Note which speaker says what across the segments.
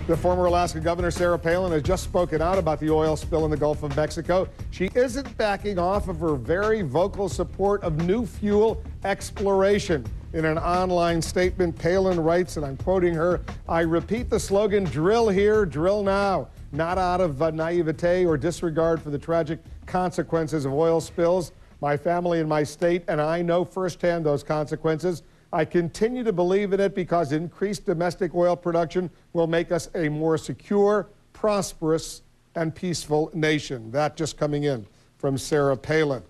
Speaker 1: The former Alaska Governor Sarah Palin has just spoken out about the oil spill in the Gulf of Mexico. She isn't backing off of her very vocal support of new fuel exploration. In an online statement, Palin writes, and I'm quoting her, "I repeat the slogan, drill here, drill now. Not out of naivete or disregard for the tragic consequences of oil spills. My family and my state and I know firsthand those consequences. I continue to believe in it because increased domestic oil production will make us a more secure, prosperous, and peaceful nation." That just coming in from Sarah Palin.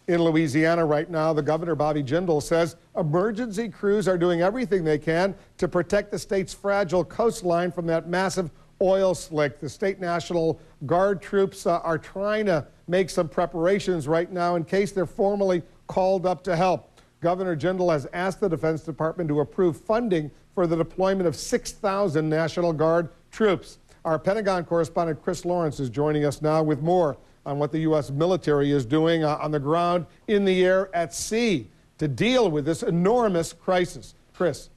Speaker 1: In Louisiana right now, the governor, Bobby Jindal, says emergency crews are doing everything they can to protect the state's fragile coastline from that massive oil slick. The state National Guard troops are trying to make some preparations right now in case they're formally called up to help. Governor Jindal has asked the Defense Department to approve funding for the deployment of 6,000 National Guard troops. Our Pentagon correspondent Chris Lawrence is joining us now with more on what the U.S. military is doing on the ground, in the air, at sea to deal with this enormous crisis. Chris.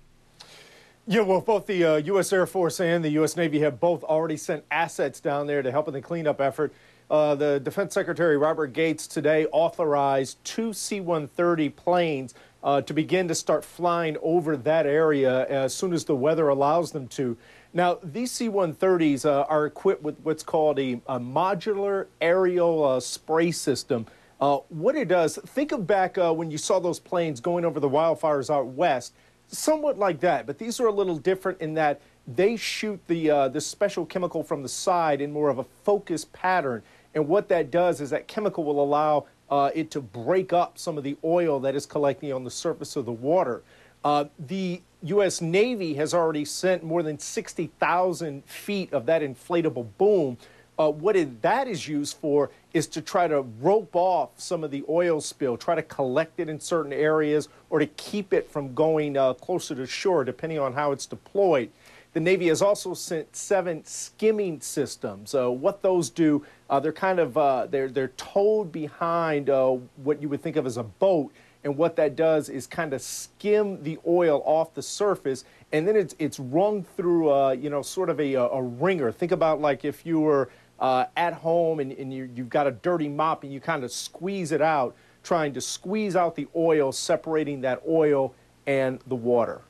Speaker 2: Yeah, well, both the U.S. Air Force and the U.S. Navy have both already sent assets down there to help in the cleanup effort. The Defense Secretary Robert Gates today authorized 2 C-130 planes to begin to start flying over that area as soon as the weather allows them to. Now, these C-130s are equipped with what's called a modular aerial spray system. What it does, think of back when you saw those planes going over the wildfires out west, somewhat like that, but these are a little different in that they shoot this special chemical from the side in more of a focused pattern. And what that does is that chemical will allow it to break up some of the oil that is collecting on the surface of the water. The U.S. Navy has already sent more than 60,000 feet of that inflatable boom. That is used for is to try to rope off some of the oil spill, try to collect it in certain areas, or to keep it from going closer to shore, depending on how it's deployed. The Navy has also sent 7 skimming systems. What those do, they're kind of they're towed behind what you would think of as a boat, and what that does is kind of skim the oil off the surface, and then it's rung through you know, sort of a wringer. Think about like if you were at home and you've got a dirty mop and you kind of squeeze it out, trying to squeeze out the oil, separating that oil and the water.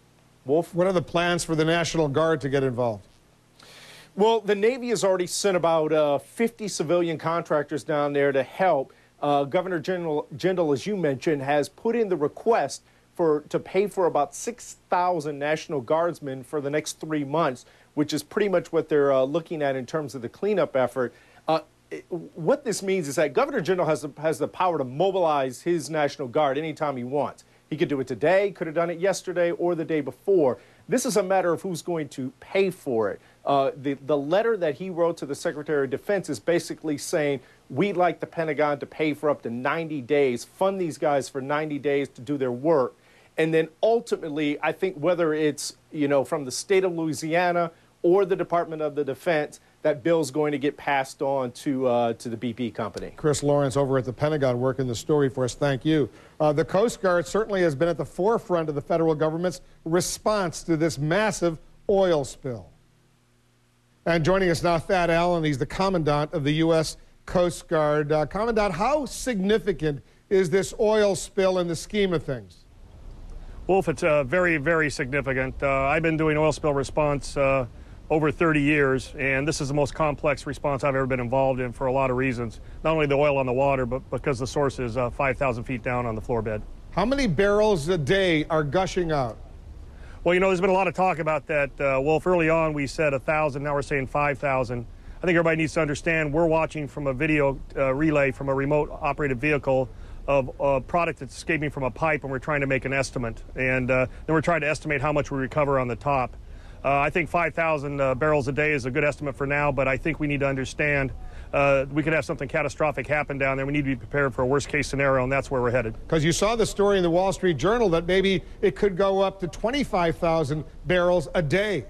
Speaker 2: Wolf?
Speaker 1: What are the plans for the National Guard to get involved?
Speaker 2: Well, the Navy has already sent about 50 civilian contractors down there to help. Governor Jindal, as you mentioned, has put in the request to pay for about 6,000 National Guardsmen for the next 3 months, which is pretty much what they're looking at in terms of the cleanup effort. What this means is that Governor Jindal has the power to mobilize his National Guard anytime he wants. He could do it today, could have done it yesterday, or the day before. This is a matter of who's going to pay for it. The letter that he wrote to the Secretary of Defense is basically saying, we'd like the Pentagon to pay for up to 90 days, fund these guys for 90 days to do their work. And then ultimately, I think whether it's, you know, from the state of Louisiana or the Department of the Defense, that bill's going to get passed on to the BP company.
Speaker 1: Chris Lawrence over at the Pentagon working the story for us. Thank you. The Coast Guard certainly has been at the forefront of the federal government's response to this massive oil spill. And joining us now, Thad Allen. He's the Commandant of the U.S. Coast Guard. Commandant, how significant is this oil spill in the scheme of things?
Speaker 3: Wolf, it's very, very significant. I've been doing oil spill response over 30 years, and this is the most complex response I've ever been involved in for a lot of reasons. Not only the oil on the water, but because the source is 5,000 feet down on the floor bed.
Speaker 1: How many barrels a day are gushing out?
Speaker 3: Well, you know, there's been a lot of talk about that, Wolf. Early on, we said 1,000, now we're saying 5,000. I think everybody needs to understand we're watching from a video relay from a remote-operated vehicle of a product that's escaping from a pipe, and we're trying to make an estimate. And then we're trying to estimate how much we recover on the top. I think 5,000 barrels a day is a good estimate for now, but I think we need to understand we could have something catastrophic happen down there. We need to be prepared for a worst-case scenario, and that's where we're headed.
Speaker 1: Because you saw the story in the Wall Street Journal that maybe it could go up to 25,000 barrels a day.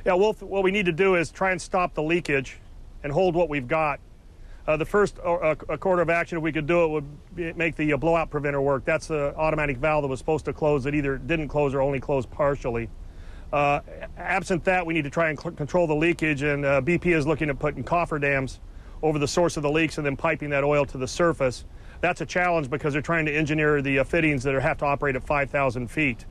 Speaker 3: Yeah, Wolf, what we need to do is try and stop the leakage and hold what we've got. The first quarter of action, if we could do it, would make the blowout preventer work. That's the automatic valve that was supposed to close that either didn't close or only closed partially. Absent that, we need to try and control the leakage, and BP is looking at putting cofferdams over the source of the leaks and then piping that oil to the surface. That's a challenge because they're trying to engineer the fittings that have to operate at 5,000 feet.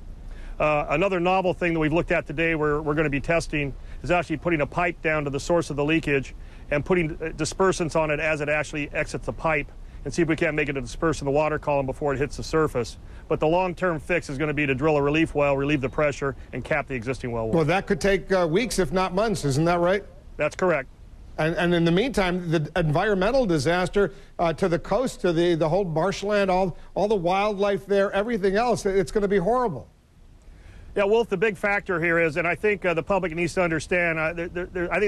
Speaker 3: Another novel thing that we've looked at today we're going to be testing is actually putting a pipe down to the source of the leakage and putting dispersants on it as it actually exits the pipe, and see if we can't make it to disperse in the water column before it hits the surface. But the long-term fix is going to be to drill a relief well, relieve the pressure, and cap the existing well.
Speaker 1: Well, that could take weeks, if not months. Isn't that right?
Speaker 3: That's correct.
Speaker 1: And in the meantime, the environmental disaster to the coast, to the whole marshland, all the wildlife there, everything else, it's going to be horrible.
Speaker 3: Yeah, Wolf, the big factor here is, and I think the public needs to understand, I think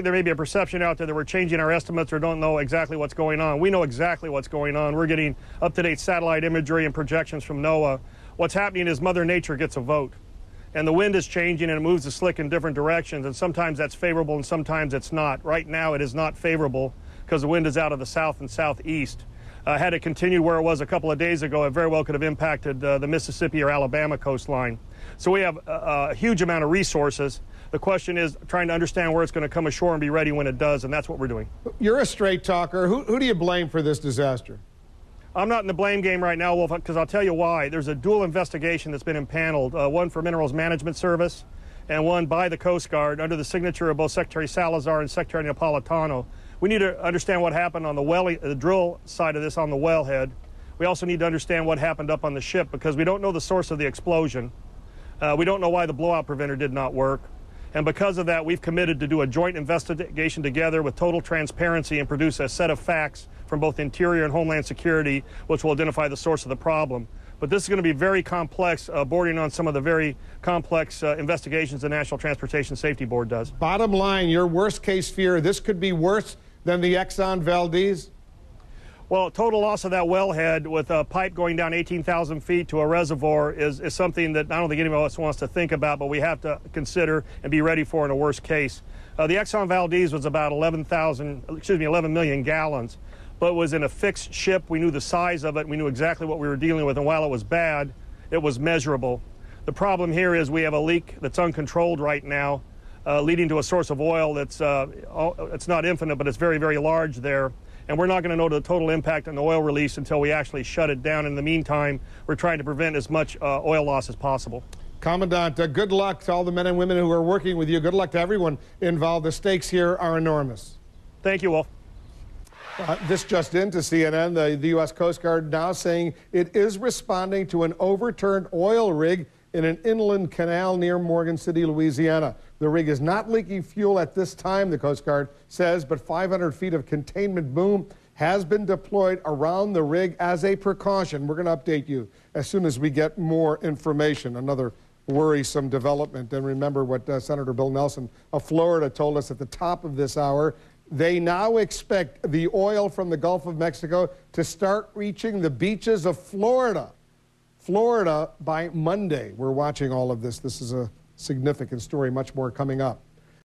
Speaker 3: there may be a perception out there that we're changing our estimates or don't know exactly what's going on. We know exactly what's going on. We're getting up-to-date satellite imagery and projections from NOAA. What's happening is Mother Nature gets a vote. And the wind is changing and it moves the slick in different directions, and sometimes that's favorable and sometimes it's not. Right now it is not favorable because the wind is out of the south and southeast. Had it continued where it was a couple of days ago, it very well could have impacted the Mississippi or Alabama coastline. So we have a huge amount of resources. The question is trying to understand where it's going to come ashore and be ready when it does, and that's what we're doing.
Speaker 1: You're a straight talker. Who do you blame for this disaster?
Speaker 3: I'm not in the blame game right now, Wolf, because I'll tell you why. There's a dual investigation that's been impaneled, one for Minerals Management Service and one by the Coast Guard under the signature of both Secretary Salazar and Secretary Napolitano. We need to understand what happened on the drill side of this on the wellhead. We also need to understand what happened up on the ship because we don't know the source of the explosion. We don't know why the blowout preventer did not work. And because of that, we've committed to do a joint investigation together with total transparency and produce a set of facts from both Interior and Homeland Security, which will identify the source of the problem. But this is going to be very complex, bordering on some of the very complex investigations the National Transportation Safety Board does. Bottom line, your worst case fear, this could be worse than the Exxon Valdez? Well, total loss of that wellhead with a pipe going down 18,000 feet to a reservoir is something that I don't think anyone else wants to think about, but we have to consider and be ready for in a worst case. The Exxon Valdez was about 11 million gallons, but it was in a fixed ship. We knew the size of it. We knew exactly what we were dealing with, and while it was bad, it was measurable. The problem here is we have a leak that's uncontrolled right now, leading to a source of oil that's it's not infinite, but it's very, very large there. And we're not going to know the total impact on the oil release until we actually shut it down. In the meantime, we're trying to prevent as much oil loss as possible. Commandant, good luck to all the men and women who are working with you. Good luck to everyone involved. The stakes here are enormous. Thank you, Wolf. This just in to CNN, the U.S. Coast Guard now saying it is responding to an overturned oil rig in an inland canal near Morgan City, Louisiana. The rig is not leaking fuel at this time, the Coast Guard says, but 500 feet of containment boom has been deployed around the rig as a precaution. We're going to update you as soon as we get more information. Another worrisome development. And remember what Senator Bill Nelson of Florida told us at the top of this hour. They now expect the oil from the Gulf of Mexico to start reaching the beaches of Florida by Monday. We're watching all of this. This is a significant story. Much more coming up.